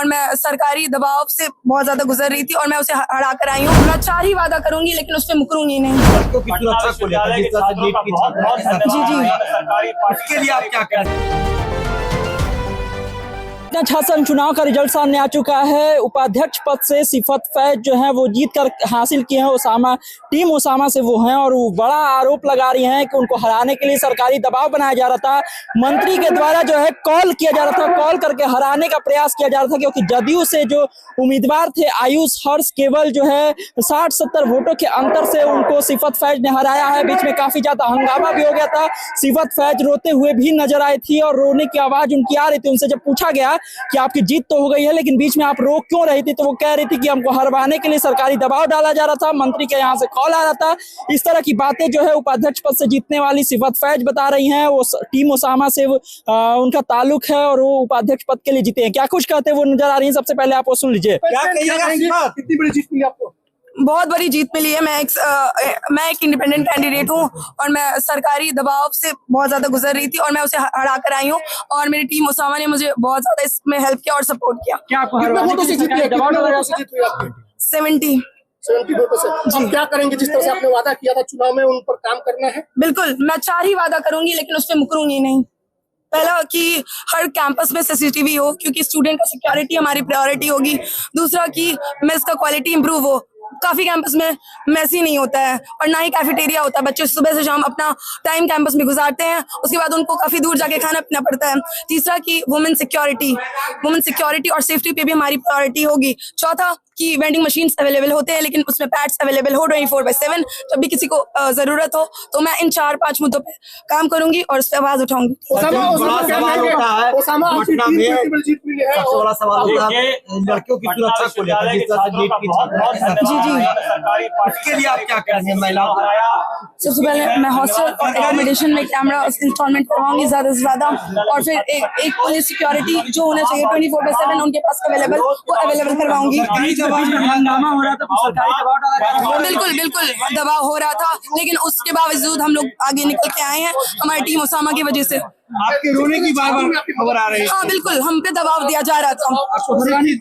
मैं सरकारी दबाव से बहुत ज्यादा गुजर रही थी और मैं उसे हरा कर आई हूँ। मैं 4 ही वादा करूंगी लेकिन उस पर मुकरूंगी नहीं। लड़कों की सुरक्षा को लेकर जिस तरह से नीट की जी उसके लिए आप क्या करें? शासन चुनाव का रिजल्ट सामने आ चुका है। उपाध्यक्ष पद से सिफत फैज जो है वो जीत कर हासिल किए हैं। टीम उसामा से वो हैं और वो बड़ा आरोप लगा रही हैं कि उनको हराने के लिए सरकारी दबाव बनाया जा रहा था। मंत्री के द्वारा जो है कॉल किया जा रहा था, कॉल करके हराने का प्रयास किया जा रहा था, क्योंकि जदयू से जो उम्मीदवार थे आयुष हर्ष केवल जो है 60-70 वोटों के अंतर से उनको सिफत फैज ने हराया है। बीच में काफी ज्यादा हंगामा भी हो गया था। सिफत फैज रोते हुए भी नजर आई थी और रोने की आवाज उनकी आ रही थी। उनसे जब पूछा गया कि आपकी जीत तो हो गई है लेकिन बीच में आप रो क्यों रही थी, तो वो कह रही थी कि हमको हरवाने के लिए सरकारी दबाव डाला जा रहा था, मंत्री के यहाँ से कॉल आ रहा था। इस तरह की बातें जो है उपाध्यक्ष पद से जीतने वाली सिफत फैज बता रही हैं। वो टीम उसामा से उनका ताल्लुक है और वो उपाध्यक्ष पद के लिए जीते हैं। क्या कुछ कहते हैं वो नजर आ रही है। सबसे पहले आप वो सुन लीजिए। क्या कहिएगा? कितनी बड़ी जीत मिली आपको? बहुत बड़ी जीत मिली है। मैं एक इंडिपेंडेंट कैंडिडेट हूँ और मैं सरकारी दबाव से बहुत ज्यादा गुजर रही थी और मैं उसे हरा कर आई हूँ और मेरी टीम उसामा ने मुझे बहुत ज्यादा इसमें हेल्प किया और सपोर्ट किया। क्या कितने वोटों से जीती है? कितने वोटों से जीत हुई आपकी? 70 वोटों से। अब क्या करेंगे? जिस तरह से आपने वादा किया था चुनाव में, उन पर काम करना है। बिल्कुल, मैं 4 ही वादा करूंगी लेकिन उस पर मुकरूंगी नहीं। पहला कि हर कैंपस में सीसीटीवी हो, क्योंकि स्टूडेंट का सिक्योरिटी हमारी प्रायोरिटी होगी। दूसरा कि मेस का क्वालिटी इंप्रूव हो। काफी कैंपस में मेसी नहीं होता है और ना ही कैफेटेरिया होता है। बच्चे सुबह से शाम अपना टाइम कैंपस में गुजारते हैं, उसके बाद उनको काफी दूर जाके खाना पीना पड़ता है। तीसरा कि वुमेन सिक्योरिटी और सेफ्टी पे भी हमारी प्रायोरिटी होगी। चौथा कि वेंडिंग मशीन्स अवेलेबल होते हैं लेकिन उसमें पैड्स अवेलेबल हो 24/7 जब भी किसी को जरूरत हो। तो मैं इन 4-5 मुद्दों पे काम करूंगी और उस पर आवाज उठाऊंगी। लड़कियों की सुरक्षा को लेकर जिस तरह से नीट की उसके लिए आप क्या करेंगे? महिलाओं को सबसे पहले मैं हॉस्टल और एकोमोडेशन में कैमरा इंस्टॉलमेंट करवाऊंगी ज्यादा से ज्यादा, और फिर एक पुलिस सिक्योरिटी जो होना चाहिए 24/7 उनके पास अवेलेबल, वो अवेलेबल करवाऊंगी। हंगामा हो रहा था, सरकारी दबाव डाला जा रहा था। बिल्कुल दबाव हो रहा था लेकिन उसके बावजूद हम लोग आगे निकल के आए हैं हमारी टीम उसामा की वजह से। आपके रोने की बार-बार खबर आ रही है। हाँ बिल्कुल, हम पे दबाव दिया जा रहा था,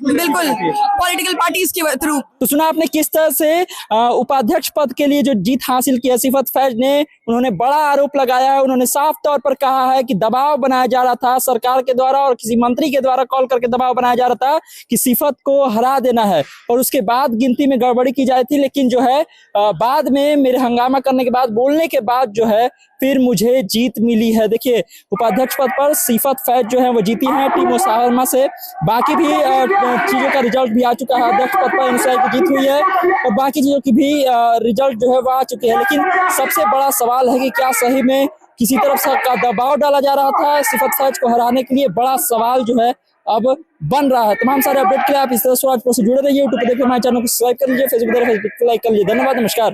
बिल्कुल पॉलिटिकल पार्टीज के थ्रू। तो सुना आपने किस तरह से उपाध्यक्ष पद के लिए जो जीत हासिल की है सिफत फैज ने। उन्होंने बड़ा आरोप लगाया है। उन्होंने साफ तौर पर कहा है कि दबाव बनाया जा रहा था सरकार के द्वारा और किसी मंत्री के द्वारा कॉल करके दबाव बनाया जा रहा था कि सिफत को हरा देना है और उसके बाद गिनती में गड़बड़ी की जाती थी। लेकिन जो है बाद में मेरे हंगामा करने के बाद, बोलने के बाद जो है फिर मुझे जीत मिली है। देखिए उपाध्यक्ष पद पर सिफत फैज जो है वो जीती हैं टीम उसामा से। बाकी भी चीजों का रिजल्ट भी आ चुका है। अध्यक्ष पद पर इनसाई की जीत हुई है और बाकी चीजों की भी रिजल्ट जो है वो आ चुके हैं। लेकिन सबसे बड़ा सवाल है कि क्या सही में किसी तरफ से का दबाव डाला जा रहा था सिफत फैज को हराने के लिए? बड़ा सवाल जो है अब बन रहा है। तमाम सारे अपडेट के लिए आप इस तरह से जुड़े रहिए। यूट्यूब पर देखिए, हमारे चैनल को सब्सक्राइब कर लीजिए, फेसबुक पर लाइक कर लीजिए। धन्यवाद, नमस्कार।